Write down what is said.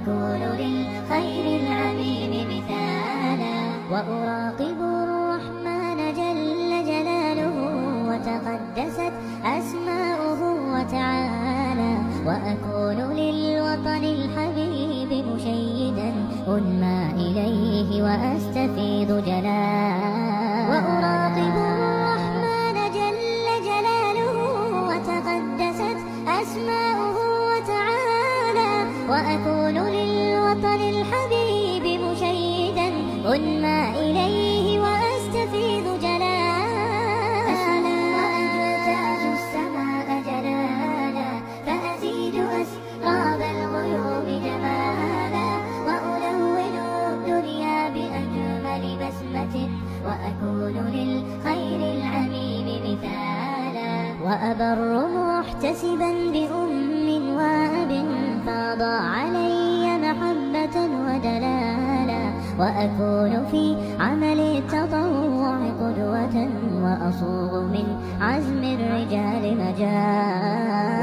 وأكون للخير العميم مثالا. وأراقب الرحمن جل جلاله وتقدست أسماؤه وتعالى، وأكون للوطن الحبيب مشيدا أنمى إليه وأستفيض جلالا. وأراقب الرحمن جل جلاله وتقدست أسماؤه وتعالى، وأكون للوطن الحبيب مشيدا أنمى إليه وأستفيض جلالا. وأجتاز السماء جلالا فأزيد أسراب الغيوب جمالا، وألون الدنيا بأجمل بسمة وأكون للخير العميم مثالا. وأبر محتسبا بأم وأب فاض علي محبة ودلالا، وأكون في عمل التطوع قدوة وأصوغ من عزم الرجال مجالا.